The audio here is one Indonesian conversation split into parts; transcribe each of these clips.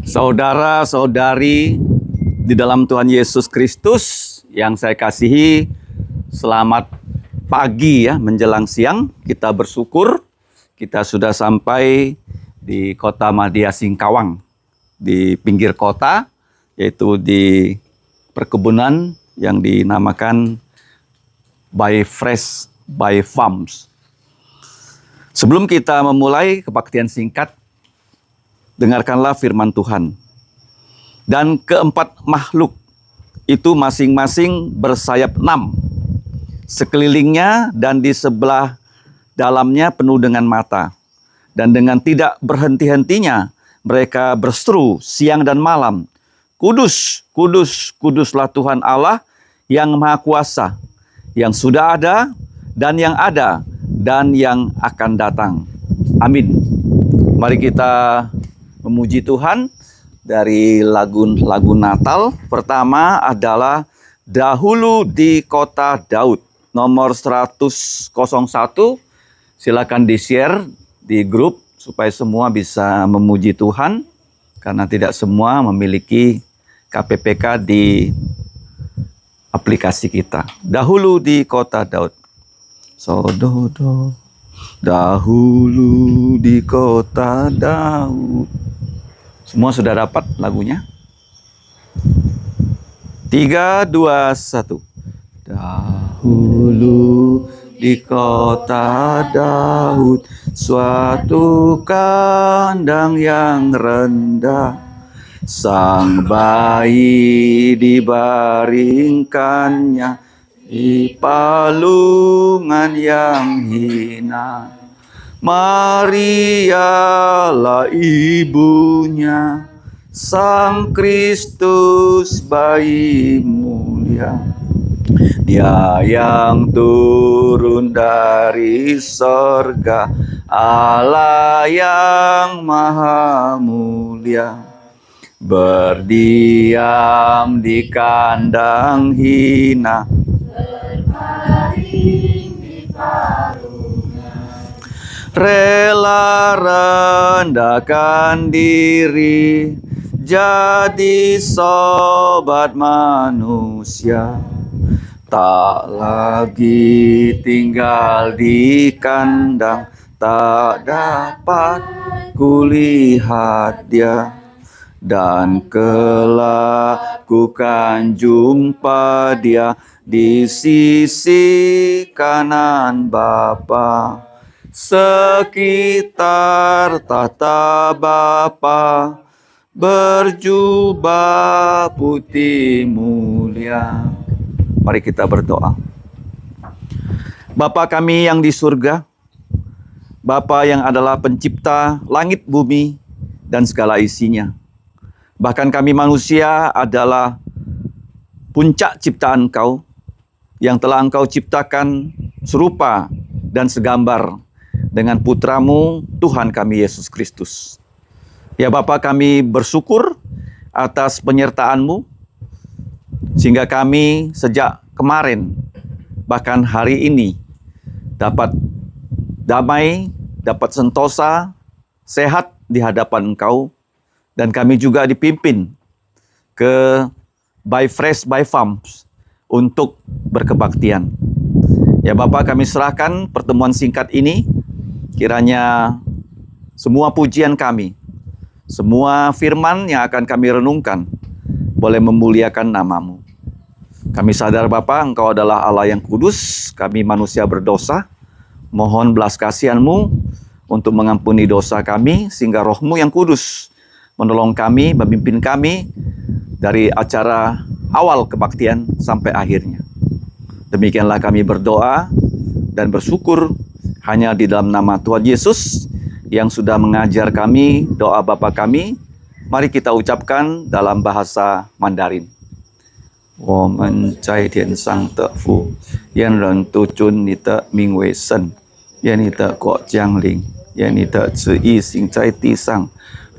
Saudara-saudari di dalam Tuhan Yesus Kristus yang saya kasihi, selamat pagi ya, menjelang siang. Kita bersyukur kita sudah sampai di kota Madya Singkawang, di pinggir kota, yaitu di perkebunan yang dinamakan By Fresh by Farms. Sebelum kita memulai kebaktian singkat, dengarkanlah firman Tuhan. Dan keempat makhluk itu masing-masing bersayap 6. Sekelilingnya dan di sebelah dalamnya penuh dengan mata. Dan dengan tidak berhenti-hentinya mereka berseru siang dan malam. Kudus, kudus, kuduslah Tuhan Allah yang Maha Kuasa, yang sudah ada dan yang akan datang. Amin. Mari kita memuji Tuhan dari lagu Natal. Pertama adalah Dahulu di Kota Daud, nomor 101. Silakan di-share di grup supaya semua bisa memuji Tuhan, karena tidak semua memiliki KPPK di aplikasi kita. Dahulu di Kota Daud. Sododo, dahulu di Kota Daud. Semua sudah dapat lagunya? 3, 2, 1. Dahulu di Kota Daud, suatu kandang yang rendah, sang bayi dibaringkannya di palungan yang hina. Marialah ibunya, Sang Kristus bayi mulia. Dia yang turun dari sorga, Allah yang maha mulia. Berdiam di kandang hina, berbaring di palungan, rela rendahkan diri, jadi sobat manusia. Tak lagi tinggal di kandang, tak dapat kulihat dia. Dan kelak ku kan jumpa dia di sisi kanan Bapa. Sekitar tata Bapa berjubah putih mulia. Mari kita berdoa. Bapa kami yang di surga, Bapa yang adalah pencipta langit bumi dan segala isinya. Bahkan kami manusia adalah puncak ciptaan Engkau yang telah Engkau ciptakan serupa dan segambar dengan putra-Mu Tuhan kami Yesus Kristus. Ya Bapa, kami bersyukur atas penyertaan-Mu sehingga kami sejak kemarin bahkan hari ini dapat damai, dapat sentosa, sehat di hadapan Engkau. Dan kami juga dipimpin ke By Fresh by Farms untuk berkebaktian. Ya Bapak, kami serahkan pertemuan singkat ini, kiranya semua pujian kami, semua firman yang akan kami renungkan, boleh memuliakan nama-Mu. Kami sadar Bapak, Engkau adalah Allah yang kudus, kami manusia berdosa. Mohon belas kasihan-Mu untuk mengampuni dosa kami, sehingga Roh-Mu yang kudus menolong kami, memimpin kami dari acara awal kebaktian sampai akhirnya. Demikianlah kami berdoa dan bersyukur hanya di dalam nama Tuhan Yesus yang sudah mengajar kami doa Bapa kami. Mari kita ucapkan dalam bahasa Mandarin. 我们在天上的父，愿人都尊你的名为圣，愿你的国降临，愿你的旨意行在地上，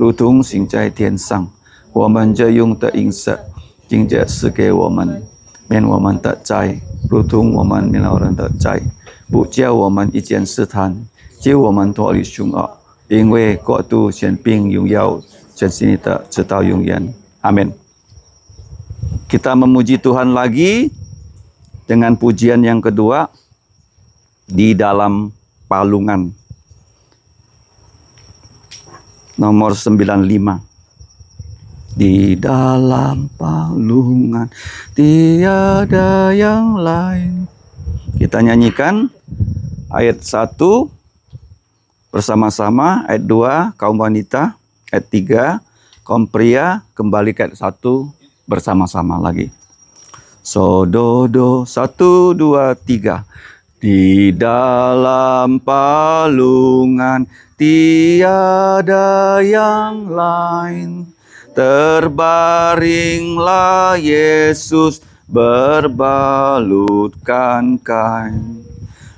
如同行在天上。我们这用的饮食，今日赐给我们，免我们的债，如同我们免了人的债，不叫我们遇见试探，救我们脱离凶恶。因为国度、权柄、荣耀， sini tak setayung yan. Amin. Kita memuji Tuhan lagi dengan pujian yang kedua, di dalam palungan. Nomor 95. Di dalam palungan tiada yang lain. Kita nyanyikan ayat 1 bersama-sama, ayat 2 kaum wanita, ayat 3 kaum pria, kembali ke ayat 1 bersama-sama lagi. So, do, do, 1, 2, 3. Di dalam palungan tiada yang lain. Terbaringlah Yesus berbalutkan kain.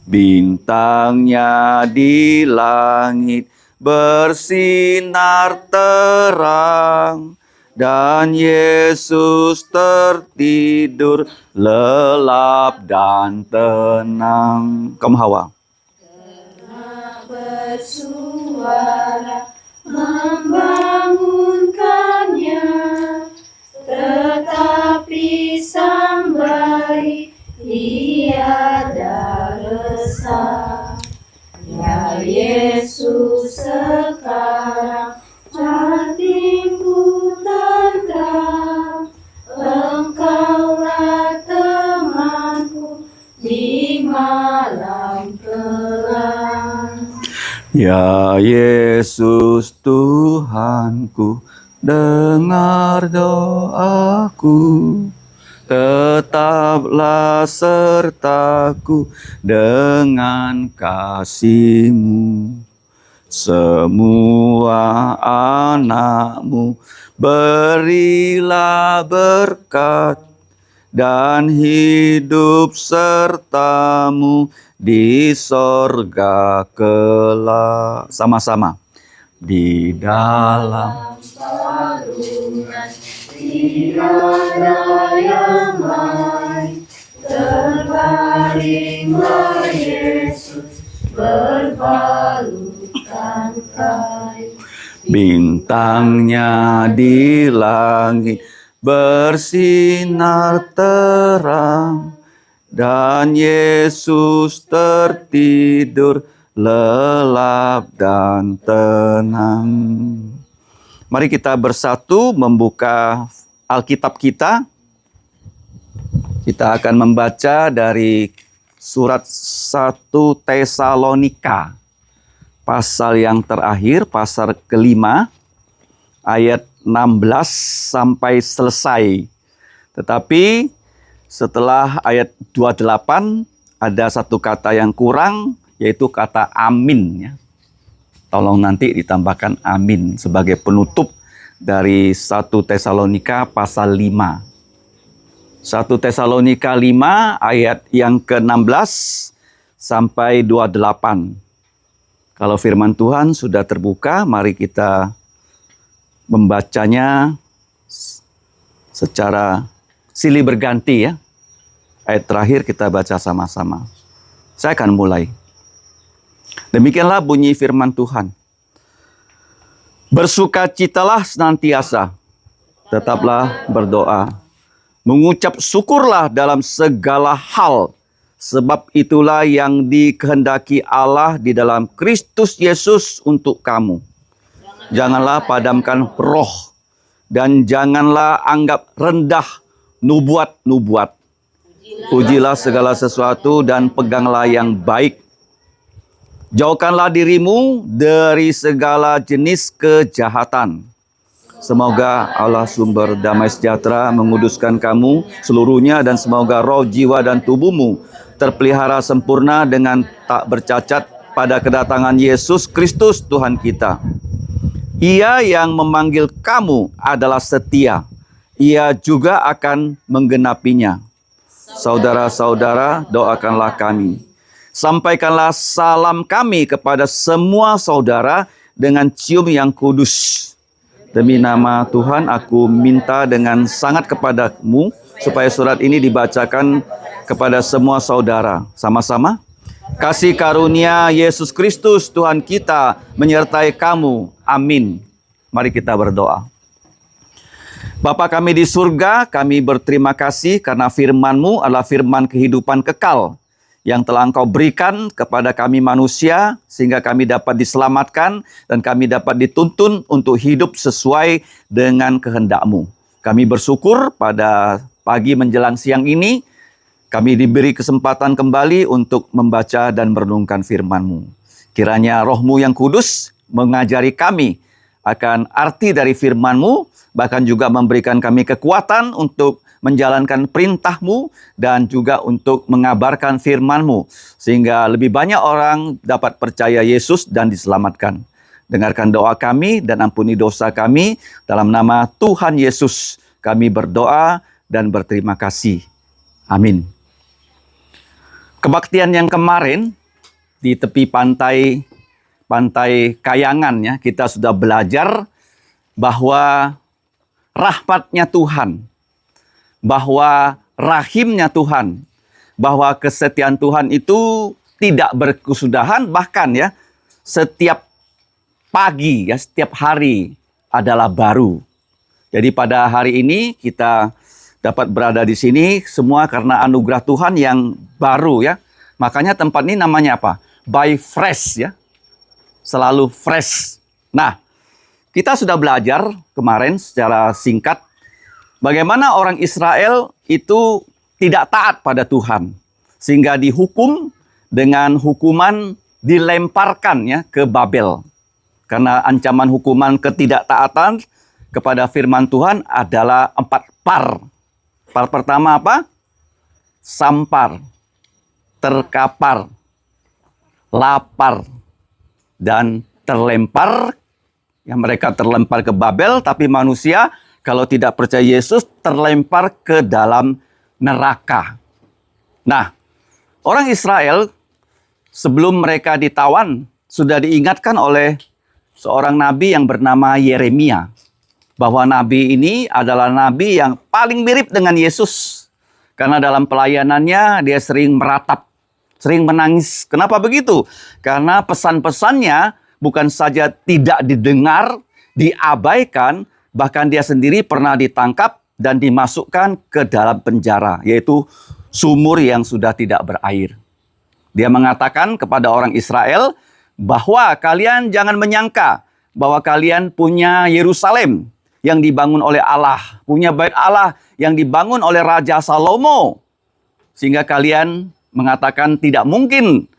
Bintangnya di langit bersinar terang. Dan Yesus tertidur lelap dan tenang. Kaum Hawa. Karena bersuara membangunkannya, tetapi sang bayi tiada resah. Ya Yesus, sekarang hatiku tentram, Engkaulah temanku di malam kelam. Ya Yesus Tuhanku, dengar doaku, tetaplah sertaku dengan kasih-Mu. Semua anak-Mu berilah berkat, dan hidup serta-Mu di sorga kelak. Sama-sama. Di dalam palungan tiada yang lain, terbaringlah Yesus berbalutkan kain. bintangnya di langit bersinar terang, dan Yesus tertidur lelap dan tenang. Mari kita bersatu membuka Alkitab kita. Kita akan membaca dari surat 1 Tesalonika, pasal yang terakhir, pasal kelima, ayat 16 sampai selesai. Tetapi setelah ayat 28 ada satu kata yang kurang, yaitu kata amin. Ya. Tolong nanti ditambahkan amin sebagai penutup dari 1 Tesalonika pasal 5. 1 Tesalonika 5 ayat yang ke-16 sampai 28. Kalau firman Tuhan sudah terbuka, mari kita membacanya secara silih berganti ya. Ayat terakhir kita baca sama-sama. Saya akan mulai. Demikianlah bunyi firman Tuhan. Bersukacitalah senantiasa, tetaplah berdoa. Mengucap syukurlah dalam segala hal, sebab itulah yang dikehendaki Allah di dalam Kristus Yesus untuk kamu. Janganlah padamkan roh, dan janganlah anggap rendah nubuat-nubuat. Pujilah segala sesuatu dan peganglah yang baik. Jauhkanlah dirimu dari segala jenis kejahatan. Semoga Allah sumber damai sejahtera menguduskan kamu seluruhnya, dan semoga roh, jiwa, dan tubuhmu terpelihara sempurna dengan tak bercacat pada kedatangan Yesus Kristus Tuhan kita. Ia yang memanggil kamu adalah setia. Ia juga akan menggenapinya. Saudara-saudara, doakanlah kami. Sampaikanlah salam kami kepada semua saudara dengan cium yang kudus. Demi nama Tuhan, aku minta dengan sangat kepadamu supaya surat ini dibacakan kepada semua saudara. Sama-sama. Kasih karunia Yesus Kristus Tuhan kita menyertai kamu. Amin. Mari kita berdoa. Bapa kami di surga, kami berterima kasih karena firman-Mu adalah firman kehidupan kekal yang telah Engkau berikan kepada kami manusia sehingga kami dapat diselamatkan dan kami dapat dituntun untuk hidup sesuai dengan kehendak-Mu. Kami bersyukur pada pagi menjelang siang ini kami diberi kesempatan kembali untuk membaca dan merenungkan firman-Mu. Kiranya Roh-Mu yang kudus mengajari kami akan arti dari firman-Mu, bahkan juga memberikan kami kekuatan untuk menjalankan perintah-Mu dan juga untuk mengabarkan firman-Mu sehingga lebih banyak orang dapat percaya Yesus dan diselamatkan. Dengarkan doa kami dan ampuni dosa kami dalam nama Tuhan Yesus. Kami berdoa dan berterima kasih. Amin. Kebaktian yang kemarin di tepi pantai Kayangan ya, kita sudah belajar bahwa rahmatnya Tuhan, bahwa rahimnya Tuhan, bahwa kesetiaan Tuhan itu tidak berkesudahan, bahkan ya setiap pagi ya, setiap hari adalah baru. Jadi pada hari ini kita dapat berada di sini semua karena anugerah Tuhan yang baru ya. Makanya tempat ini namanya apa? By fresh ya. Selalu fresh. Nah, kita sudah belajar kemarin secara singkat bagaimana orang Israel itu tidak taat pada Tuhan sehingga dihukum dengan hukuman dilemparkan ya ke Babel. Karena ancaman hukuman ketidaktaatan kepada firman Tuhan adalah 4 par. Par pertama apa? Sampar, terkapar, lapar, dan terlempar. Ya, mereka terlempar ke Babel, tapi manusia kalau tidak percaya Yesus terlempar ke dalam neraka. Nah, orang Israel sebelum mereka ditawan sudah diingatkan oleh seorang nabi yang bernama Yeremia bahwa nabi ini adalah nabi yang paling mirip dengan Yesus. Karena dalam pelayanannya dia sering meratap, sering menangis. Kenapa begitu? Karena pesan-pesannya bukan saja tidak didengar, diabaikan, bahkan dia sendiri pernah ditangkap dan dimasukkan ke dalam penjara, yaitu sumur yang sudah tidak berair. Dia mengatakan kepada orang Israel bahwa kalian jangan menyangka bahwa kalian punya Yerusalem yang dibangun oleh Allah, punya bait Allah yang dibangun oleh Raja Salomo, sehingga kalian mengatakan tidak mungkin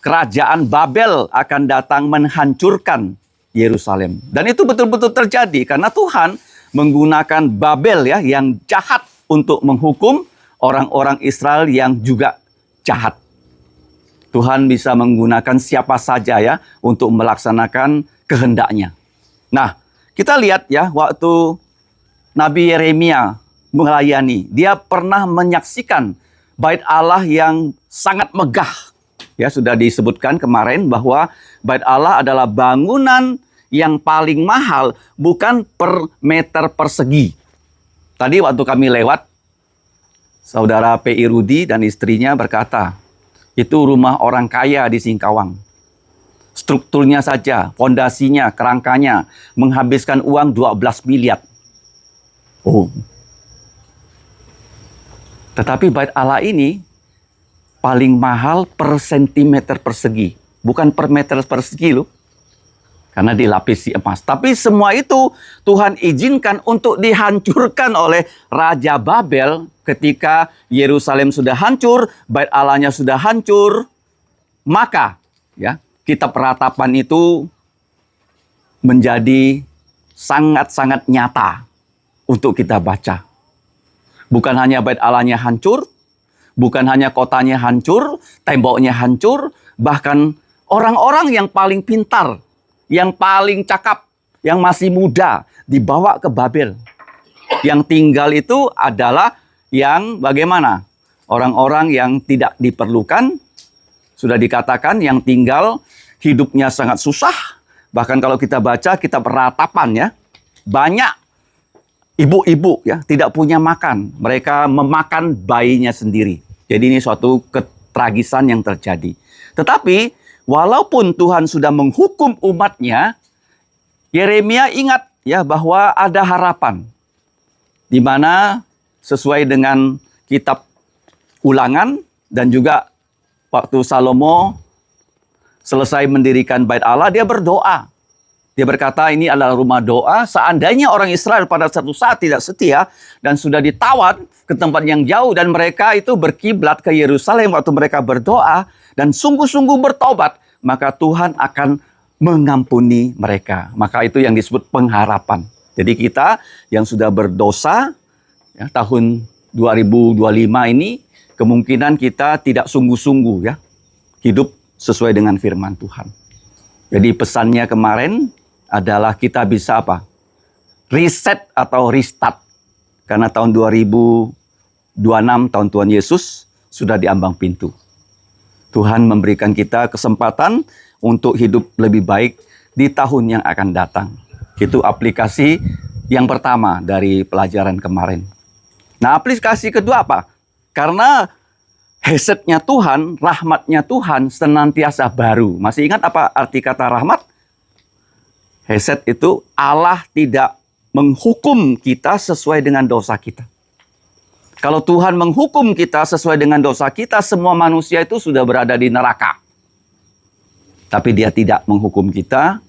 kerajaan Babel akan datang menghancurkan Yerusalem. Dan itu betul-betul terjadi karena Tuhan menggunakan Babel ya yang jahat untuk menghukum orang-orang Israel yang juga jahat. Tuhan bisa menggunakan siapa saja ya untuk melaksanakan kehendaknya. Nah, kita lihat ya waktu Nabi Yeremia melayani, dia pernah menyaksikan bait Allah yang sangat megah. Ya, sudah disebutkan kemarin bahwa bait Allah adalah bangunan yang paling mahal, bukan per meter persegi. Tadi waktu kami lewat, saudara P.I. Rudi dan istrinya berkata, itu rumah orang kaya di Singkawang. Strukturnya saja, fondasinya, kerangkanya, menghabiskan uang 12 miliar. Oh. Tetapi bait Allah ini paling mahal per sentimeter persegi. Bukan per meter persegi loh. Karena dilapisi emas. Tapi semua itu Tuhan izinkan untuk dihancurkan oleh Raja Babel ketika Yerusalem sudah hancur, bait Allahnya sudah hancur. Maka ya, kitab Ratapan itu menjadi sangat-sangat nyata untuk kita baca. Bukan hanya bait Allahnya hancur, bukan hanya kotanya hancur, temboknya hancur, bahkan orang-orang yang paling pintar, yang paling cakap, yang masih muda dibawa ke Babel. Yang tinggal itu adalah yang bagaimana? Orang-orang yang tidak diperlukan, sudah dikatakan yang tinggal hidupnya sangat susah. Bahkan kalau kita baca kitab Ratapan ya, banyak ibu-ibu ya tidak punya makan. Mereka memakan bayinya sendiri. Jadi ini suatu ketragisan yang terjadi. Tetapi walaupun Tuhan sudah menghukum umatnya, Yeremia ingat ya bahwa ada harapan. Di mana sesuai dengan kitab Ulangan dan juga waktu Salomo selesai mendirikan bait Allah, dia berdoa. Dia berkata ini adalah rumah doa. Seandainya orang Israel pada satu saat tidak setia dan sudah ditawan ke tempat yang jauh dan mereka itu berkiblat ke Yerusalem waktu mereka berdoa dan sungguh-sungguh bertobat, maka Tuhan akan mengampuni mereka. Maka itu yang disebut pengharapan. Jadi kita yang sudah berdosa ya, tahun 2025 ini kemungkinan kita tidak sungguh-sungguh ya hidup sesuai dengan firman Tuhan. Jadi pesannya kemarin adalah kita bisa apa? Reset atau restart. Karena tahun 2026 tahun Tuhan Yesus sudah diambang pintu. Tuhan memberikan kita kesempatan untuk hidup lebih baik di tahun yang akan datang. Itu aplikasi yang pertama dari pelajaran kemarin. Nah, aplikasi kedua apa? Karena hesetnya Tuhan, rahmatnya Tuhan senantiasa baru. Masih ingat apa arti kata rahmat? Heset itu Allah tidak menghukum kita sesuai dengan dosa kita. Kalau Tuhan menghukum kita sesuai dengan dosa kita, semua manusia itu sudah berada di neraka. Tapi dia tidak menghukum kita.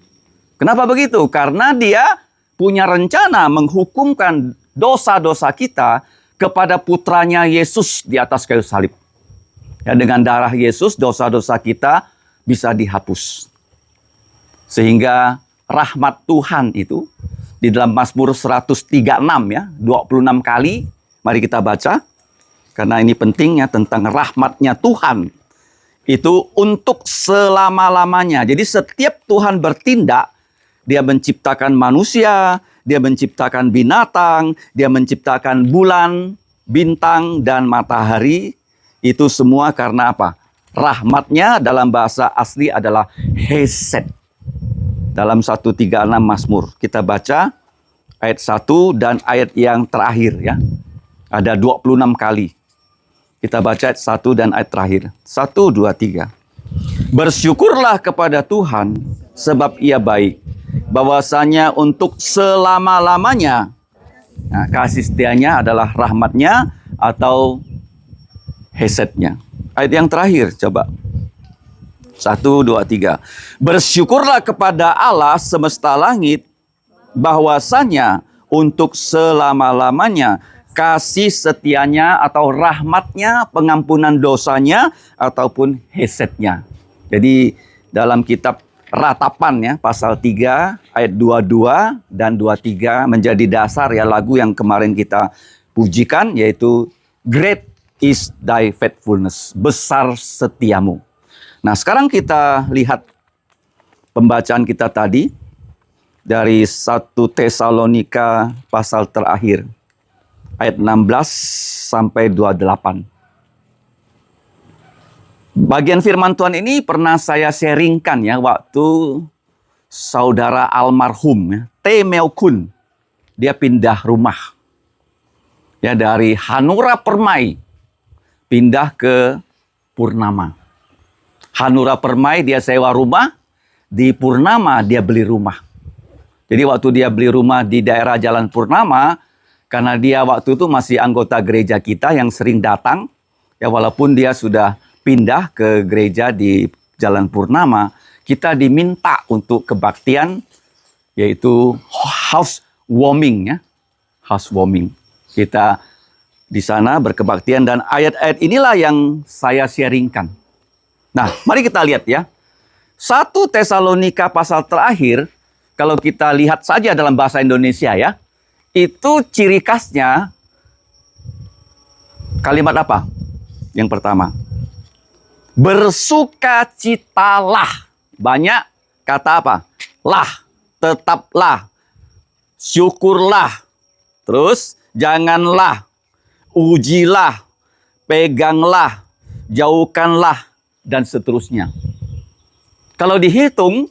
Kenapa begitu? Karena dia punya rencana menghukumkan dosa-dosa kita kepada putranya Yesus di atas kayu salib. Ya, dengan darah Yesus, dosa-dosa kita bisa dihapus. Sehingga rahmat Tuhan itu di dalam Mazmur 136 ya, 26 kali. Mari kita baca. Karena ini pentingnya tentang rahmatnya Tuhan. Itu untuk selama-lamanya. Jadi setiap Tuhan bertindak, dia menciptakan manusia, dia menciptakan binatang, dia menciptakan bulan, bintang, dan matahari. Itu semua karena apa? Rahmatnya dalam bahasa asli adalah hesed. Dalam 136 Mazmur. Kita baca ayat 1 dan ayat yang terakhir ya. Ada 26 kali. Kita baca ayat 1 dan ayat terakhir. 1, 2, 3. Bersyukurlah kepada Tuhan sebab ia baik. Bahwasanya untuk selama-lamanya. Nah, kasih setianya adalah rahmatnya atau hesednya. Ayat yang terakhir, coba. 1, 2, 3. Bersyukurlah kepada Allah semesta langit, bahwasanya untuk selama-lamanya kasih setianya atau rahmatnya, pengampunan dosanya, ataupun hesednya. Jadi dalam kitab Ratapan ya, pasal 3 ayat 22 dan 23 menjadi dasar ya lagu yang kemarin kita pujikan, yaitu Great is thy faithfulness, besar setiamu. Nah, sekarang kita lihat pembacaan kita tadi dari 1 Tesalonika pasal terakhir ayat 16 sampai 28. Bagian firman Tuhan ini pernah saya sharingkan ya waktu saudara almarhum ya, Temeo Kun. Dia pindah rumah. Ya, dari Hanura Permai pindah ke Purnama. Hanura Permai dia sewa rumah, di Purnama dia beli rumah. Jadi waktu dia beli rumah di daerah Jalan Purnama, karena dia waktu itu masih anggota gereja kita yang sering datang, ya walaupun dia sudah pindah ke gereja di Jalan Purnama, kita diminta untuk kebaktian, yaitu housewarming ya, housewarming. Kita di sana berkebaktian dan ayat-ayat inilah yang saya sharingkan. Nah, mari kita lihat ya. 1 Tesalonika pasal terakhir, kalau kita lihat saja dalam bahasa Indonesia ya, itu ciri khasnya kalimat apa? Yang pertama, bersukacitalah. Banyak kata apa? Lah, tetaplah, syukurlah, terus janganlah, ujilah, peganglah, jauhkanlah, dan seterusnya. Kalau dihitung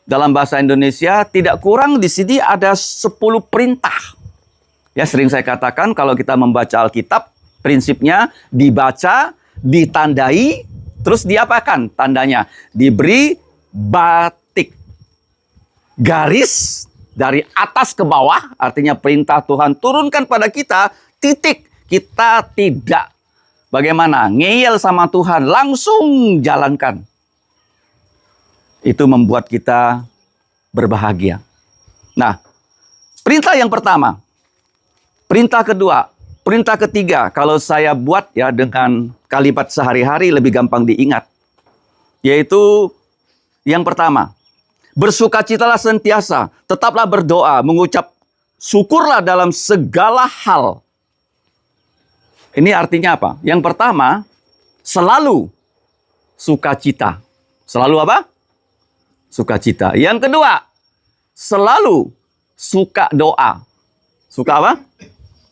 dalam bahasa Indonesia tidak kurang di sini ada 10 perintah. Ya, sering saya katakan kalau kita membaca Alkitab, prinsipnya dibaca, ditandai, terus diapakan tandanya? Diberi batik, garis, dari atas ke bawah, artinya perintah Tuhan turunkan pada kita, titik. Kita tidak bagaimana ngeyel sama Tuhan, langsung jalankan. Itu membuat kita berbahagia. Nah, perintah yang pertama. Perintah kedua, perintah ketiga, kalau saya buat ya dengan kalimat sehari-hari lebih gampang diingat. Yaitu yang pertama, bersukacitalah sentiasa, tetaplah berdoa, mengucap syukurlah dalam segala hal. Ini artinya apa? Yang pertama, selalu sukacita. Selalu apa? Sukacita. Yang kedua, selalu suka doa. Suka apa?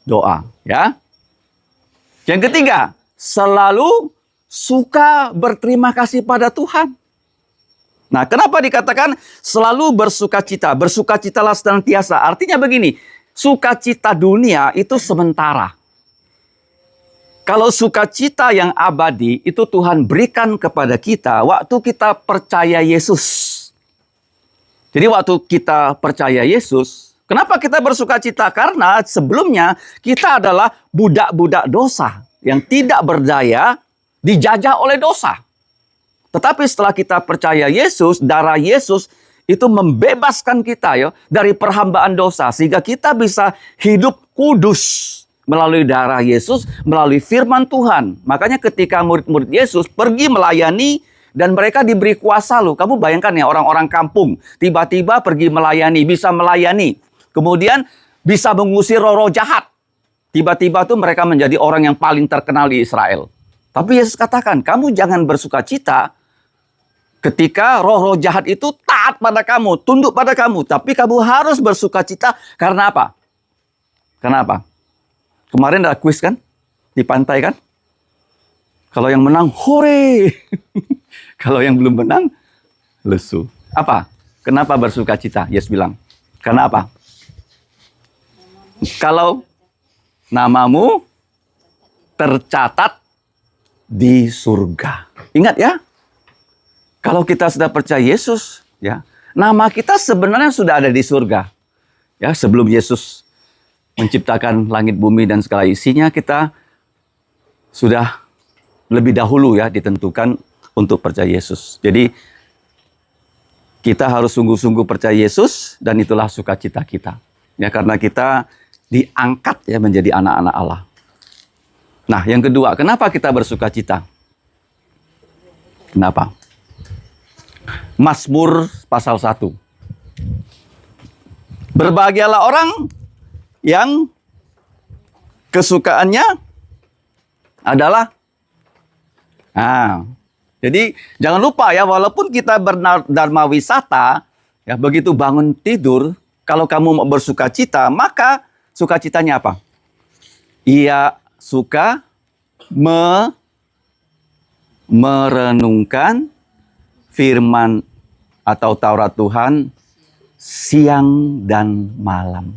Doa, ya. Yang ketiga, selalu suka berterima kasih pada Tuhan. Nah, kenapa dikatakan selalu bersukacita? Bersukacitalah senantiasa. Artinya begini, sukacita dunia itu sementara. Kalau sukacita yang abadi itu Tuhan berikan kepada kita waktu kita percaya Yesus. Jadi waktu kita percaya Yesus, kenapa kita bersukacita? Karena sebelumnya kita adalah budak-budak dosa yang tidak berdaya, dijajah oleh dosa. Tetapi setelah kita percaya Yesus, darah Yesus itu membebaskan kita ya dari perhambaan dosa. Sehingga kita bisa hidup kudus melalui darah Yesus, melalui firman Tuhan. Makanya ketika murid-murid Yesus pergi melayani dan mereka diberi kuasa loh. Kamu bayangkan ya orang-orang kampung tiba-tiba pergi melayani, bisa melayani. Kemudian bisa mengusir roh-roh jahat. Tiba-tiba tuh mereka menjadi orang yang paling terkenal di Israel. Tapi Yesus katakan, kamu jangan bersukacita ketika roh-roh jahat itu taat pada kamu, tunduk pada kamu. Tapi kamu harus bersukacita karena apa? Kenapa? Kemarin ada kuis kan? Di pantai kan? Kalau yang menang, hore! Kalau yang belum menang, lesu. Apa? Kenapa bersukacita? Yesus bilang. Karena apa? Kalau namamu tercatat di surga. Ingat ya, kalau kita sudah percaya Yesus, ya, nama kita sebenarnya sudah ada di surga. Ya, sebelum Yesus menciptakan langit bumi dan segala isinya, kita sudah lebih dahulu ya ditentukan untuk percaya Yesus. Jadi kita harus sungguh-sungguh percaya Yesus dan itulah sukacita kita. Ya, karena kita diangkat ya menjadi anak-anak Allah. Nah, yang kedua, kenapa kita bersukacita? Kenapa? Mazmur pasal 1. Berbahagialah orang yang kesukaannya adalah jadi jangan lupa ya, walaupun kita berdharma wisata, ya begitu bangun tidur, kalau kamu mau bersukacita, maka sukacitanya apa? Ia suka merenungkan firman atau Taurat Tuhan siang dan malam.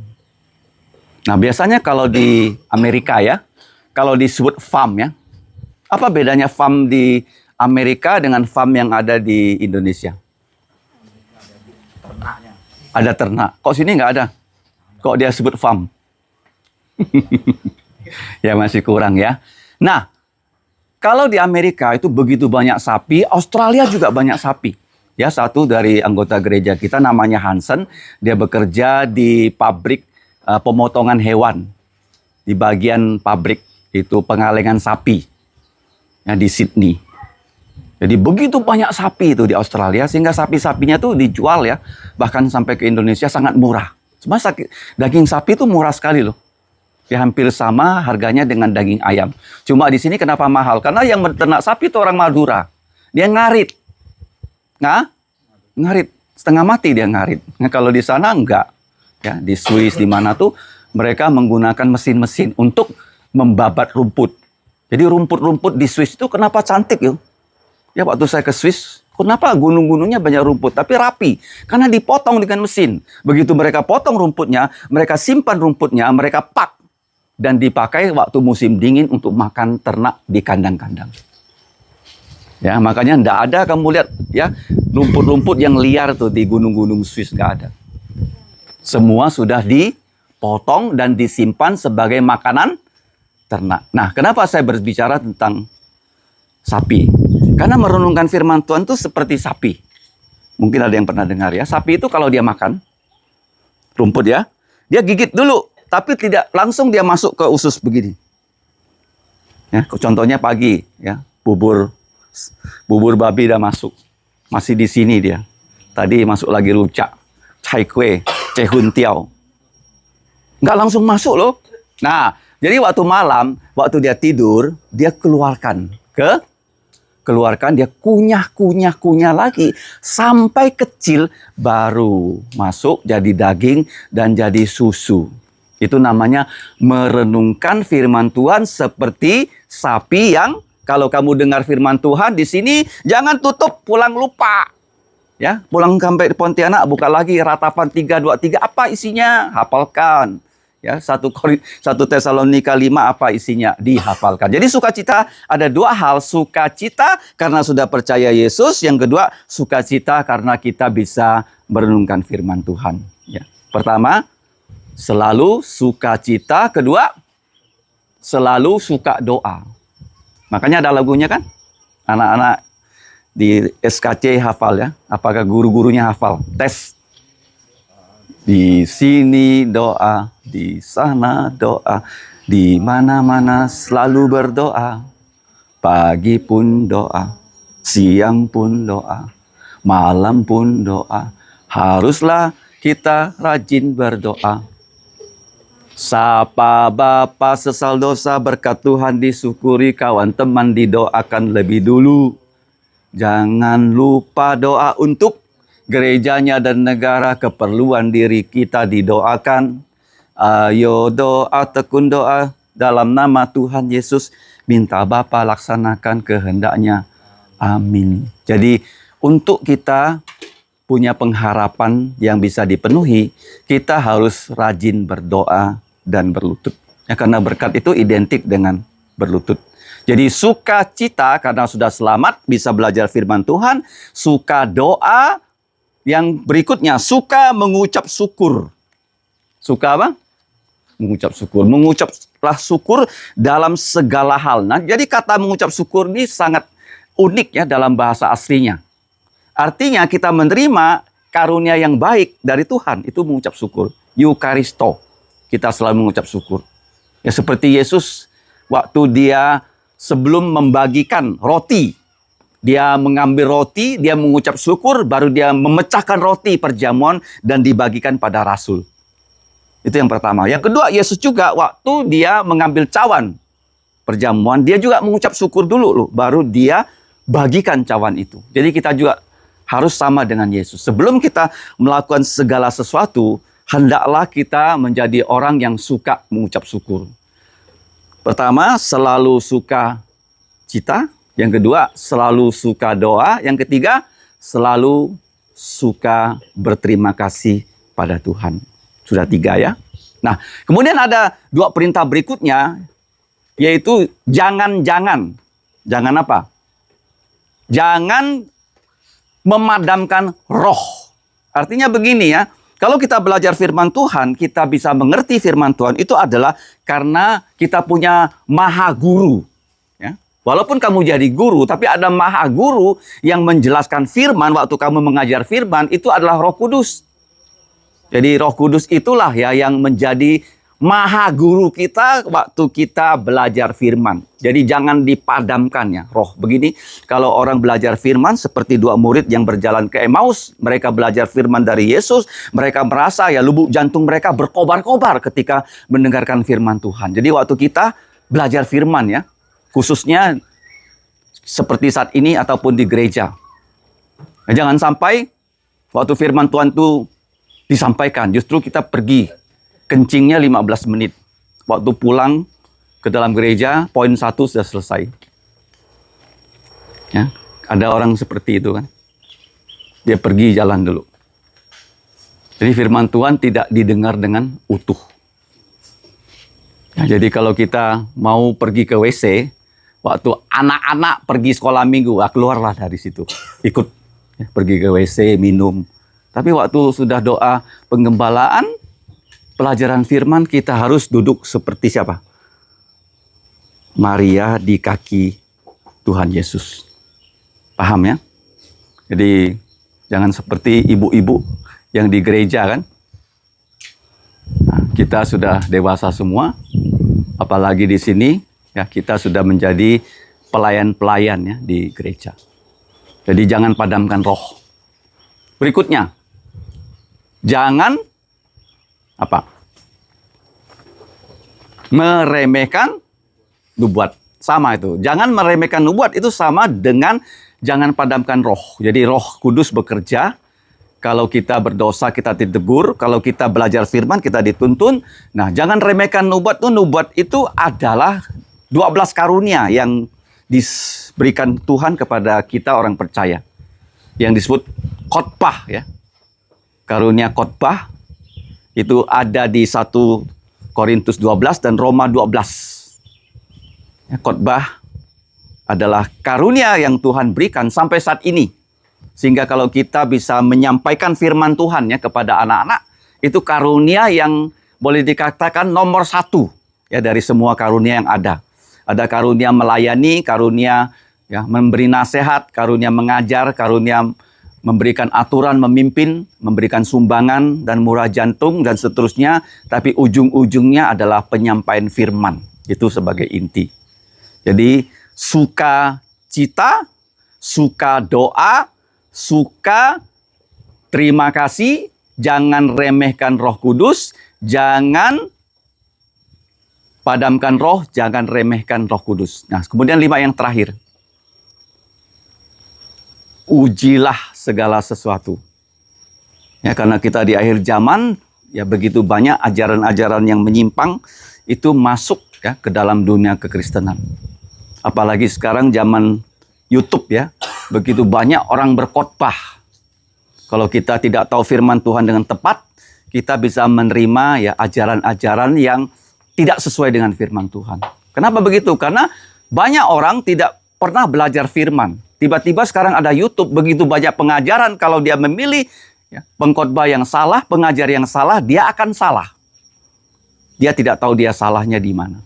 Nah, biasanya kalau di Amerika ya, kalau disebut farm ya, apa bedanya farm di Amerika dengan farm yang ada di Indonesia? Ada ternak. Kok sini nggak ada? Kok dia sebut farm? Ya masih kurang ya. Nah, kalau di Amerika itu begitu banyak sapi, Australia juga banyak sapi. Ya, satu dari anggota gereja kita namanya Hansen, dia bekerja di pabrik pemotongan hewan. Di bagian pabrik itu pengalengan sapi. Ya, di Sydney. Jadi begitu banyak sapi itu di Australia, sehingga sapi-sapinya tuh dijual ya, bahkan sampai ke Indonesia sangat murah. Cuma daging sapi itu murah sekali loh. Ya, hampir sama harganya dengan daging ayam. Cuma di sini kenapa mahal? Karena yang beternak sapi itu orang Madura. Dia ngarit. Ngarit. Setengah mati dia ngarit. Nah, kalau di sana enggak. Ya, di Swiss di mana tuh mereka menggunakan mesin-mesin untuk membabat rumput. Jadi rumput-rumput di Swiss itu kenapa cantik ya? Ya, waktu saya ke Swiss, kenapa gunung-gunungnya banyak rumput tapi rapi? Karena dipotong dengan mesin. Begitu mereka potong rumputnya, mereka simpan rumputnya, mereka pak dan dipakai waktu musim dingin untuk makan ternak di kandang-kandang. Ya, makanya enggak ada kamu lihat ya rumput-rumput yang liar tuh di gunung-gunung Swiss, enggak ada. Semua sudah dipotong dan disimpan sebagai makanan ternak. Nah, kenapa saya berbicara tentang sapi? Karena merenungkan firman Tuhan itu seperti sapi. Mungkin ada yang pernah dengar ya. Sapi itu kalau dia makan rumput ya, dia gigit dulu, tapi tidak langsung dia masuk ke usus begini. Ya, contohnya pagi ya, bubur babi udah masuk. Masih di sini dia. Tadi masuk lagi rujak, cai kue, cehun tiao. Nggak langsung masuk loh. Nah, jadi waktu malam, waktu dia tidur, dia keluarkan, dia kunyah lagi sampai kecil baru masuk jadi daging dan jadi susu. Itu namanya merenungkan firman Tuhan seperti sapi yang kalau kamu dengar firman Tuhan di sini jangan tutup pulang lupa. Ya, pulang sampai di Pontianak buka lagi Ratapan 3:23 apa isinya? Hafalkan. Ya, 1 Tesalonika 5 apa isinya? Dihafalkan. Jadi sukacita ada dua hal, sukacita karena sudah percaya Yesus, yang kedua sukacita karena kita bisa merenungkan firman Tuhan. Ya. Pertama, selalu sukacita, kedua selalu suka doa. Makanya ada lagunya kan? Anak-anak di SKC hafal ya. Apakah guru-gurunya hafal? Tes. Di sini doa, di sana doa, di mana-mana selalu berdoa. Pagi pun doa, siang pun doa, malam pun doa. Haruslah kita rajin berdoa. Sapa Bapa sesal dosa, berkat Tuhan disyukuri, kawan teman didoakan lebih dulu. Jangan lupa doa untuk gerejanya dan negara, keperluan diri kita didoakan. Ayo doa, tekun doa dalam nama Tuhan Yesus. Minta Bapa laksanakan kehendaknya. Amin. Jadi untuk kita punya pengharapan yang bisa dipenuhi, kita harus rajin berdoa dan berlutut. Ya, karena berkat itu identik dengan berlutut. Jadi sukacita karena sudah selamat, bisa belajar firman Tuhan. Suka doa. Yang berikutnya, suka mengucap syukur. Suka apa? Mengucap syukur. Mengucaplah syukur dalam segala hal. Nah, jadi kata mengucap syukur ini sangat unik ya dalam bahasa aslinya. Artinya kita menerima karunia yang baik dari Tuhan, itu mengucap syukur. Eukaristo. Kita selalu mengucap syukur. Ya seperti Yesus waktu dia sebelum membagikan roti. Dia mengambil roti, dia mengucap syukur, baru dia memecahkan roti perjamuan dan dibagikan pada rasul. Itu yang pertama. Yang kedua, Yesus juga waktu dia mengambil cawan perjamuan, dia juga mengucap syukur dulu loh, baru dia bagikan cawan itu. Jadi kita juga harus sama dengan Yesus. Sebelum kita melakukan segala sesuatu, hendaklah kita menjadi orang yang suka mengucap syukur. Pertama, selalu suka cita. Yang kedua, selalu suka doa. Yang ketiga, selalu suka berterima kasih pada Tuhan. Sudah 3 ya. Nah, kemudian ada 2 perintah berikutnya, yaitu jangan-jangan. Jangan apa? Jangan memadamkan roh. Artinya begini ya, kalau kita belajar firman Tuhan, kita bisa mengerti firman Tuhan, itu adalah karena kita punya maha guru. Walaupun kamu jadi guru, tapi ada maha guru yang menjelaskan firman waktu kamu mengajar firman, itu adalah Roh Kudus. Jadi Roh Kudus itulah ya yang menjadi maha guru kita waktu kita belajar firman. Jadi jangan dipadamkan ya roh. Begini, kalau orang belajar firman seperti 2 murid yang berjalan ke Emmaus, mereka belajar firman dari Yesus, mereka merasa ya lubuk jantung mereka berkobar-kobar ketika mendengarkan firman Tuhan. Jadi waktu kita belajar firman ya, khususnya seperti saat ini ataupun di gereja. Nah, jangan sampai waktu firman Tuhan itu disampaikan, justru kita pergi kencingnya 15 menit. Waktu pulang ke dalam gereja, poin 1 sudah selesai. Ya, ada orang seperti itu kan. Dia pergi jalan dulu. Jadi firman Tuhan tidak didengar dengan utuh. Ya, jadi kalau kita mau pergi ke WC, waktu anak-anak pergi sekolah minggu, keluarlah dari situ. Ikut ya, pergi ke WC, minum. Tapi waktu sudah doa penggembalaan, pelajaran firman, kita harus duduk seperti siapa? Maria di kaki Tuhan Yesus. Paham ya? Jadi jangan seperti ibu-ibu yang di gereja kan. Nah, kita sudah dewasa semua, apalagi di sini ya, kita sudah menjadi pelayan-pelayan ya di gereja. Jadi jangan padamkan roh. Berikutnya, jangan apa? Meremehkan nubuat. Sama itu. Jangan meremehkan nubuat, itu sama dengan jangan padamkan roh. Jadi Roh Kudus bekerja. Kalau kita berdosa, kita ditegur. Kalau kita belajar firman, kita dituntun. Nah, jangan remehkan nubuat. Nubuat itu adalah 12 karunia yang diberikan Tuhan kepada kita orang percaya. Yang disebut khotbah ya. Karunia khotbah itu ada di 1 Korintus 12 dan Roma 12. Ya, khotbah adalah karunia yang Tuhan berikan sampai saat ini. Sehingga kalau kita bisa menyampaikan firman Tuhan ya kepada anak-anak, itu karunia yang boleh dikatakan nomor 1 ya dari semua karunia yang ada. Ada karunia melayani, karunia ya memberi nasihat, karunia mengajar, karunia memberikan aturan, memimpin, memberikan sumbangan dan murah jantung dan seterusnya. Tapi ujung-ujungnya adalah penyampaian firman. Itu sebagai inti. Jadi sukacita, suka doa, suka terima kasih, jangan remehkan Roh Kudus, jangan padamkan roh, jangan remehkan Roh Kudus. Nah, kemudian 5 yang terakhir. Ujilah segala sesuatu. Ya, karena kita di akhir zaman, ya begitu banyak ajaran-ajaran yang menyimpang itu masuk ya ke dalam dunia kekristenan. Apalagi sekarang zaman YouTube ya, begitu banyak orang berkhotbah. Kalau kita tidak tahu firman Tuhan dengan tepat, kita bisa menerima ya ajaran-ajaran yang tidak sesuai dengan firman Tuhan. Kenapa begitu? Karena banyak orang tidak pernah belajar firman. Tiba-tiba sekarang ada YouTube, begitu banyak pengajaran, kalau dia memilih ya, pengkhotbah yang salah, pengajar yang salah, dia akan salah. Dia tidak tahu dia salahnya di mana.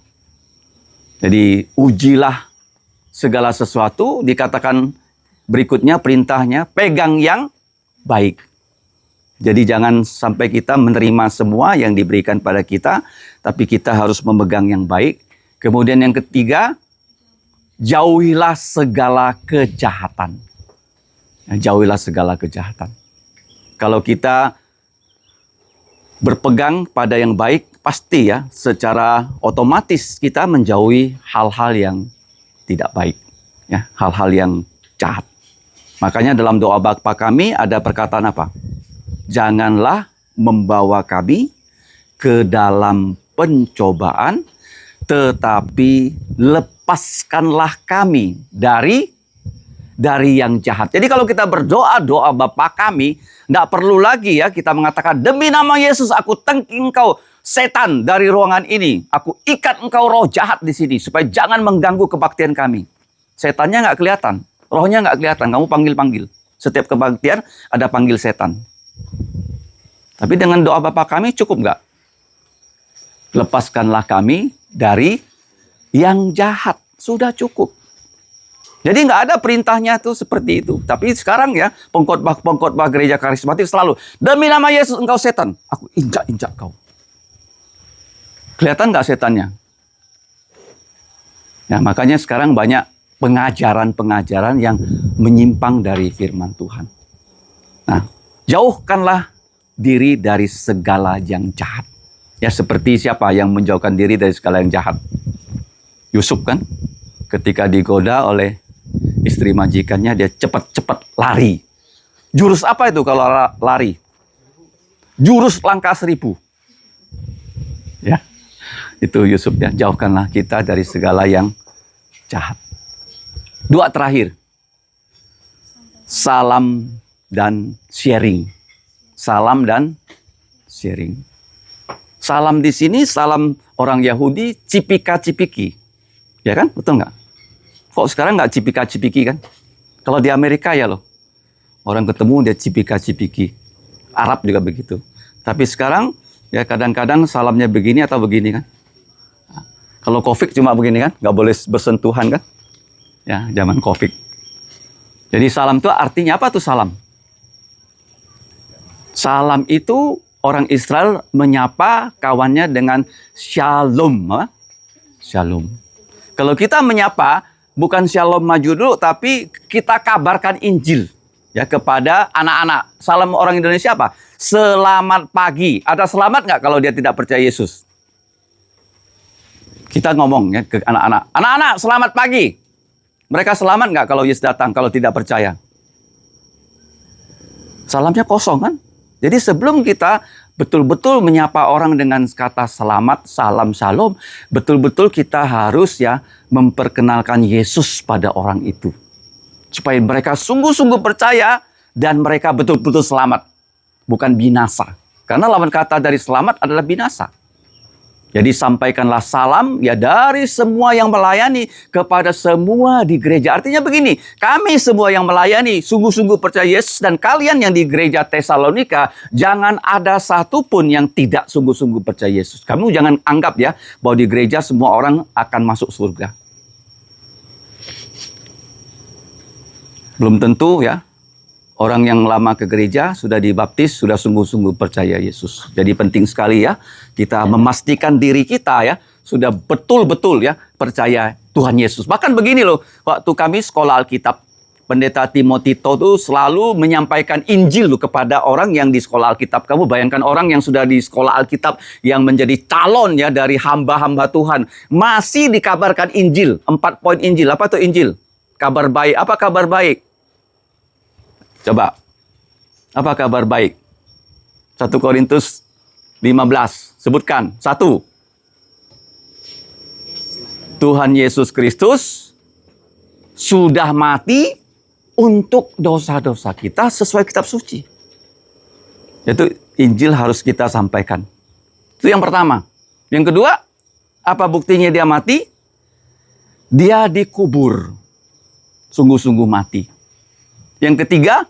Jadi ujilah segala sesuatu, dikatakan berikutnya perintahnya, pegang yang baik. Jadi jangan sampai kita menerima semua yang diberikan pada kita, tapi kita harus memegang yang baik. Kemudian yang ketiga, jauhilah segala kejahatan. Jauhilah segala kejahatan. Kalau kita berpegang pada yang baik, pasti ya secara otomatis kita menjauhi hal-hal yang tidak baik, ya, hal-hal yang jahat. Makanya dalam doa Bapa kami ada perkataan apa? Janganlah membawa kami ke dalam pencobaan, tetapi lepaskanlah kami dari yang jahat. Jadi kalau kita berdoa, doa Bapa kami, tidak perlu lagi ya kita mengatakan, demi nama Yesus aku tangkis engkau setan dari ruangan ini. Aku ikat engkau roh jahat di sini, supaya jangan mengganggu kebaktian kami. Setannya nggak kelihatan, rohnya nggak kelihatan, kamu panggil-panggil. Setiap kebaktian ada panggil setan. Tapi dengan doa Bapa kami cukup nggak? Lepaskanlah kami dari yang jahat. Sudah cukup. Jadi nggak ada perintahnya tuh seperti itu. Tapi sekarang ya, pengkhotbah gereja karismatik selalu, demi nama Yesus engkau setan, aku injak-injak kau. Kelihatan nggak setannya? Ya, makanya sekarang banyak pengajaran-pengajaran yang menyimpang dari firman Tuhan. Nah, jauhkanlah diri dari segala yang jahat. Ya, seperti siapa yang menjauhkan diri dari segala yang jahat? Yusuf kan? Ketika digoda oleh istri majikannya, dia cepat-cepat lari. Jurus apa itu kalau lari? Jurus langkah 1000. Ya, itu Yusuf ya. Jauhkanlah kita dari segala yang jahat. 2 terakhir. Salam dan sharing. Salam dan sharing. Salam di sini, salam orang Yahudi, cipika-cipiki. Ya kan? Betul nggak? Kok sekarang nggak cipika-cipiki kan? Kalau di Amerika ya loh. Orang ketemu dia cipika-cipiki. Arab juga begitu. Tapi sekarang ya kadang-kadang salamnya begini atau begini kan. Kalau Covid cuma begini kan, nggak boleh bersentuhan kan. Ya, zaman Covid. Jadi salam itu artinya apa tuh salam? Salam itu orang Israel menyapa kawannya dengan shalom. Shalom. Kalau kita menyapa, bukan shalom maju dulu, tapi kita kabarkan Injil ya kepada anak-anak. Salam orang Indonesia apa? Selamat pagi. Ada selamat nggak kalau dia tidak percaya Yesus? Kita ngomong ya ke anak-anak. Anak-anak, selamat pagi. Mereka selamat nggak kalau Yesus datang, kalau tidak percaya? Salamnya kosong kan? Jadi sebelum kita betul-betul menyapa orang dengan kata selamat, salam, shalom, betul-betul kita harus ya memperkenalkan Yesus pada orang itu. Supaya mereka sungguh-sungguh percaya dan mereka betul-betul selamat. Bukan binasa. Karena lawan kata dari selamat adalah binasa. Jadi sampaikanlah salam ya dari semua yang melayani kepada semua di gereja. Artinya begini, kami semua yang melayani sungguh-sungguh percaya Yesus, dan kalian yang di gereja Tesalonika jangan ada satupun yang tidak sungguh-sungguh percaya Yesus. Kamu jangan anggap ya bahwa di gereja semua orang akan masuk surga. Belum tentu ya. Orang yang lama ke gereja, sudah dibaptis, sudah sungguh-sungguh percaya Yesus. Jadi penting sekali ya, kita memastikan diri kita ya, sudah betul-betul ya, percaya Tuhan Yesus. Bahkan begini loh, waktu kami sekolah Alkitab, Pendeta Timothy itu selalu menyampaikan Injil loh kepada orang yang di sekolah Alkitab. Kamu bayangkan orang yang sudah di sekolah Alkitab, yang menjadi calon ya dari hamba-hamba Tuhan, masih dikabarkan Injil, 4 poin Injil. Apa tuh Injil? Kabar baik. Apa kabar baik? Coba, apa kabar baik? 1 Korintus 15, sebutkan. 1. Tuhan Yesus Kristus sudah mati untuk dosa-dosa kita sesuai kitab suci. Itu Injil harus kita sampaikan. Itu yang pertama. Yang kedua, apa buktinya dia mati? Dia dikubur. Sungguh-sungguh mati. Yang ketiga,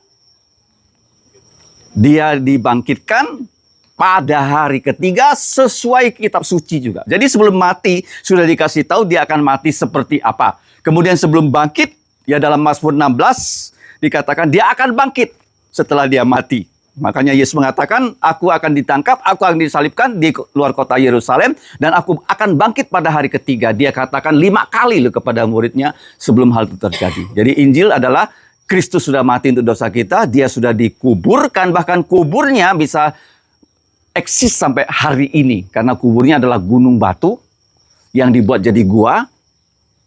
dia dibangkitkan pada hari ketiga sesuai kitab suci juga. Jadi sebelum mati sudah dikasih tahu dia akan mati seperti apa. Kemudian sebelum bangkit, ya dalam Mazmur 16 dikatakan dia akan bangkit setelah dia mati. Makanya Yesus mengatakan, aku akan ditangkap, aku akan disalibkan di luar kota Yerusalem, dan aku akan bangkit pada hari ketiga. Dia katakan 5 kali loh kepada muridnya sebelum hal itu terjadi. Jadi Injil adalah Kristus sudah mati untuk dosa kita, dia sudah dikuburkan, bahkan kuburnya bisa eksis sampai hari ini. Karena kuburnya adalah gunung batu yang dibuat jadi gua,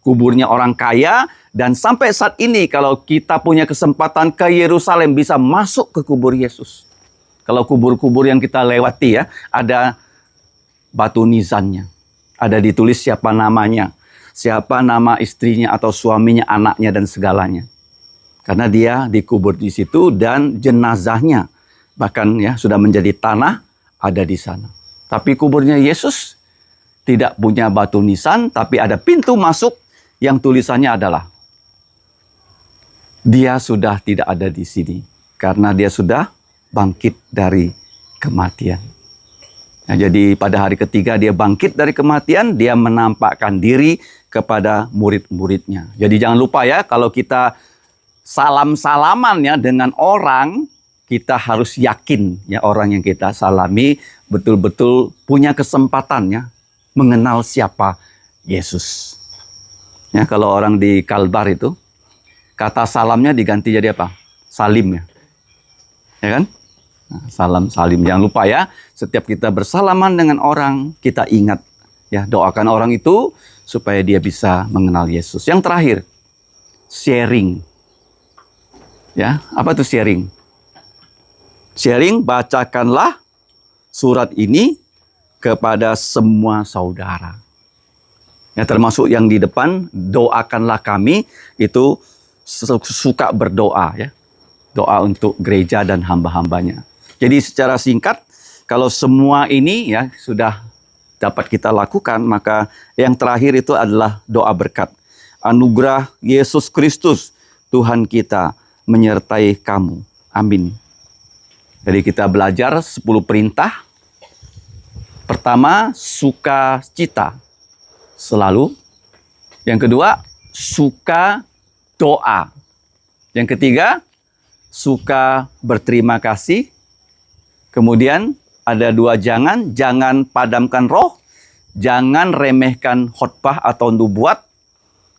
kuburnya orang kaya, dan sampai saat ini kalau kita punya kesempatan ke Yerusalem bisa masuk ke kubur Yesus. Kalau kubur-kubur yang kita lewati ya, ada batu nizannya, ada ditulis siapa namanya, siapa nama istrinya atau suaminya, anaknya, dan segalanya. Karena dia dikubur di situ dan jenazahnya bahkan ya sudah menjadi tanah ada di sana. Tapi kuburnya Yesus tidak punya batu nisan, tapi ada pintu masuk yang tulisannya adalah dia sudah tidak ada di sini karena dia sudah bangkit dari kematian. Nah, jadi pada hari ketiga dia bangkit dari kematian, dia menampakkan diri kepada murid-muridnya. Jadi jangan lupa ya, kalau kita salam-salaman ya dengan orang, kita harus yakin ya orang yang kita salami betul-betul punya kesempatan ya mengenal siapa Yesus. Ya, kalau orang di Kalbar itu kata salamnya diganti jadi apa? Salim ya. Ya kan? Nah, salam salim. Jangan lupa ya, setiap kita bersalaman dengan orang, kita ingat ya, doakan orang itu supaya dia bisa mengenal Yesus. Yang terakhir, sharing. Ya, apa itu sharing? Sharing, bacakanlah surat ini kepada semua saudara. Ya, termasuk yang di depan, doakanlah kami, itu suka berdoa ya. Doa untuk gereja dan hamba-hambanya. Jadi secara singkat, kalau semua ini ya sudah dapat kita lakukan, maka yang terakhir itu adalah doa berkat. Anugerah Yesus Kristus, Tuhan kita, menyertai kamu. Amin. Jadi kita belajar 10 perintah. Pertama, sukacita selalu. Yang kedua, suka doa. Yang ketiga, suka berterima kasih. Kemudian ada 2 jangan padamkan roh, jangan remehkan khotbah atau nubuat.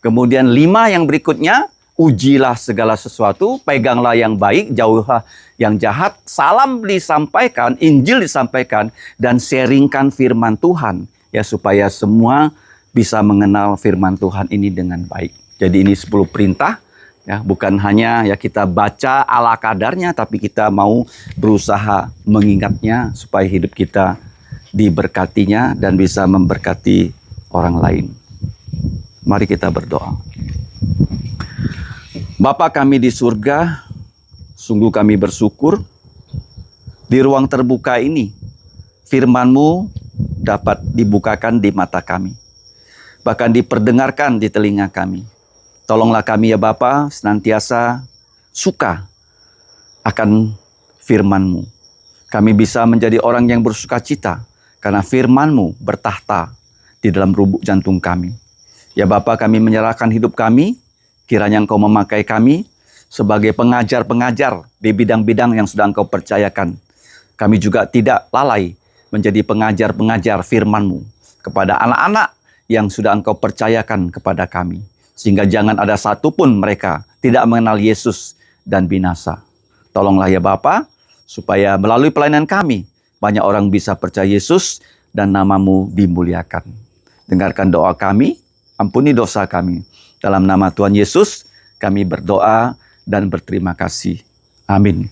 Kemudian 5 yang berikutnya, ujilah segala sesuatu, peganglah yang baik, jauhlah yang jahat, salam disampaikan, Injil disampaikan, dan sharingkan firman Tuhan. Ya, supaya semua bisa mengenal firman Tuhan ini dengan baik. Jadi ini 10 perintah, ya, bukan hanya ya kita baca ala kadarnya, tapi kita mau berusaha mengingatnya supaya hidup kita diberkatinya dan bisa memberkati orang lain. Mari kita berdoa. Bapa kami di surga, sungguh kami bersyukur di ruang terbuka ini, firman-Mu dapat dibukakan di mata kami, bahkan diperdengarkan di telinga kami. Tolonglah kami ya Bapa, senantiasa suka akan firman-Mu. Kami bisa menjadi orang yang bersukacita karena firman-Mu bertahta di dalam lubuk jantung kami. Ya Bapa, kami menyerahkan hidup kami, kiranya Engkau memakai kami sebagai pengajar-pengajar di bidang-bidang yang sudah Engkau percayakan. Kami juga tidak lalai menjadi pengajar-pengajar firman-Mu kepada anak-anak yang sudah Engkau percayakan kepada kami. Sehingga jangan ada satupun mereka tidak mengenal Yesus dan binasa. Tolonglah ya Bapa, supaya melalui pelayanan kami, banyak orang bisa percaya Yesus dan nama-Mu dimuliakan. Dengarkan doa kami, ampuni dosa kami. Dalam nama Tuhan Yesus, kami berdoa dan berterima kasih. Amin.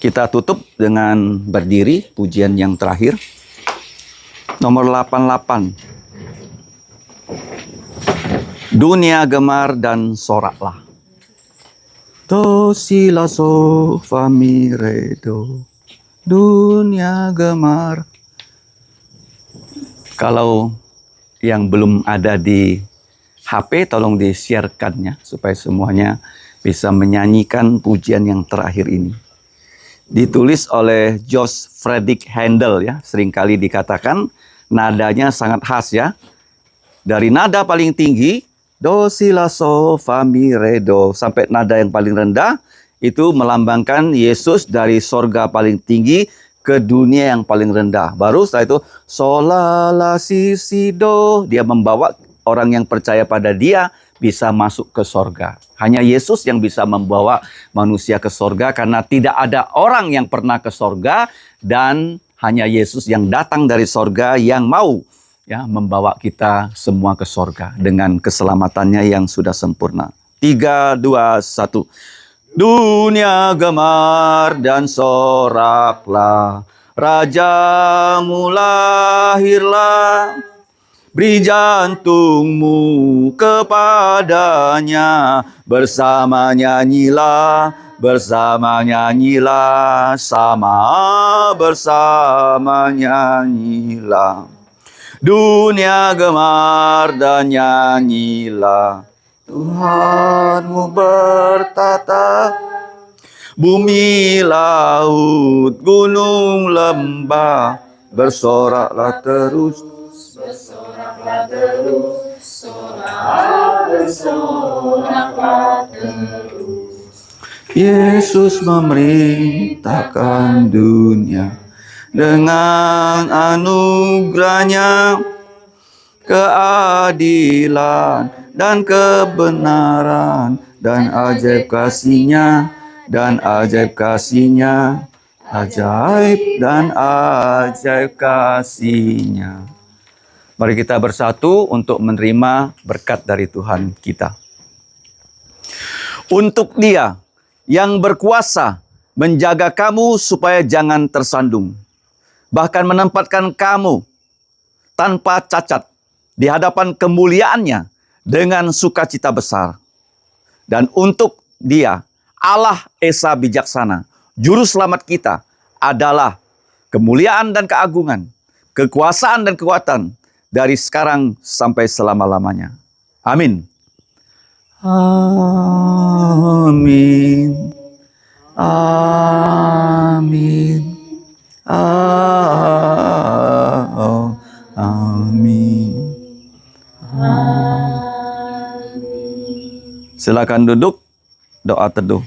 Kita tutup dengan berdiri, pujian yang terakhir. Nomor 88. Dunia gemar dan soraklah. Do si la so fa mi re do. Dunia gemar. Kalau yang belum ada di HP, tolong di-share-kannya supaya semuanya bisa menyanyikan pujian yang terakhir ini. Ditulis oleh Josh Frederick Handel ya, seringkali dikatakan nadanya sangat khas ya. Dari nada paling tinggi, do si la so fa mi re do, sampai nada yang paling rendah, itu melambangkan Yesus dari sorga paling tinggi ke dunia yang paling rendah. Baru setelah itu sol la la si si do, dia membawa orang yang percaya pada dia bisa masuk ke sorga. Hanya Yesus yang bisa membawa manusia ke sorga, karena tidak ada orang yang pernah ke sorga, dan hanya Yesus yang datang dari sorga yang mau ya membawa kita semua ke sorga dengan keselamatannya yang sudah sempurna. 3, 2, 1. Dunia gemar dan soraklah, Rajamu lahirlah. Beri jantungmu kepadanya, bersama nyanyilah, sama bersama nyanyilah. Dunia gemar dan nyanyilah, Tuhanmu bertata. Bumi, laut, gunung, lembah, bersoraklah terus. Bersoraklah terus, bersoraklah terus. Yesus memerintahkan dunia dengan anugerahnya, keadilan dan kebenaran, dan ajaib kasih-Nya, ajaib dan ajaib kasih-Nya. Mari kita bersatu untuk menerima berkat dari Tuhan kita. Untuk Dia yang berkuasa menjaga kamu supaya jangan tersandung, bahkan menempatkan kamu tanpa cacat di hadapan kemuliaannya dengan sukacita besar. Dan untuk Dia, Allah Esa bijaksana, Juru Selamat kita, adalah kemuliaan dan keagungan, kekuasaan dan kekuatan, dari sekarang sampai selama-lamanya. Amin. Amin. Amin. Silakan duduk. Doa teduh.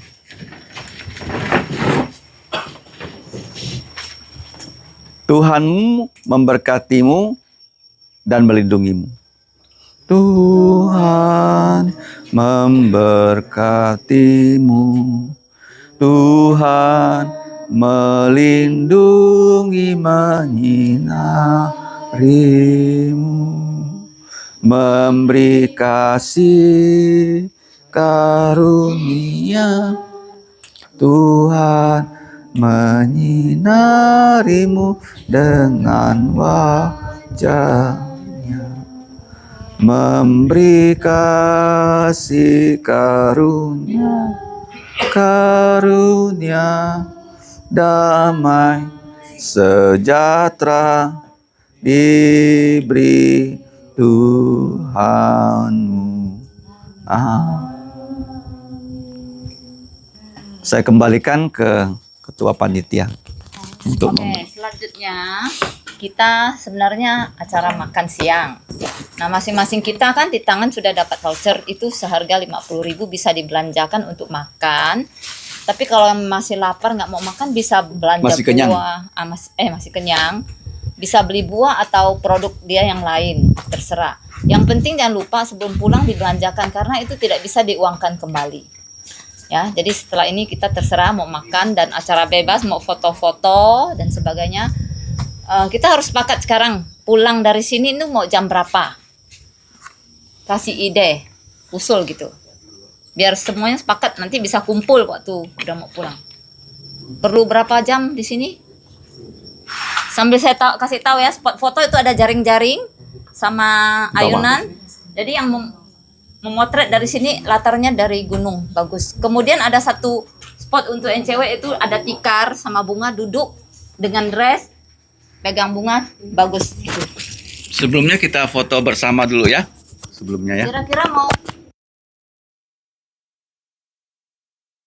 Tuhanmu memberkatimu dan melindungimu. Tuhan memberkatimu. Tuhan melindungi, menyinarimu, memberi kasih karunia. Tuhan menyinarimu dengan wajahnya, memberi kasih karunia, damai sejahtera diberi Tuhanmu. Saya kembalikan ke ketua panitia untuk Oke, selanjutnya kita sebenarnya acara makan siang. Nah, masing-masing kita kan di tangan sudah dapat voucher itu seharga 50.000 bisa dibelanjakan untuk makan. Tapi kalau masih lapar nggak mau makan bisa belanja Masih kenyang. buah. Masih kenyang. Bisa beli buah atau produk dia yang lain, terserah. Yang penting jangan lupa sebelum pulang dibelanjakan karena itu tidak bisa diuangkan kembali. Ya, jadi setelah ini kita terserah mau makan dan acara bebas, mau foto-foto dan sebagainya. Kita harus sepakat sekarang pulang dari sini itu mau jam berapa? Kasih ide, usul gitu. Biar semuanya sepakat nanti bisa kumpul waktu udah mau pulang. Perlu berapa jam di sini? Sambil saya kasih tahu ya, spot foto itu ada jaring-jaring sama ayunan. Jadi yang memotret dari sini latarnya dari gunung, bagus. Kemudian ada satu spot untuk yang cewek itu ada tikar sama bunga, duduk dengan dress, pegang bunga, bagus itu. Sebelumnya kita foto bersama dulu ya. Sebelumnya ya. Kira-kira mau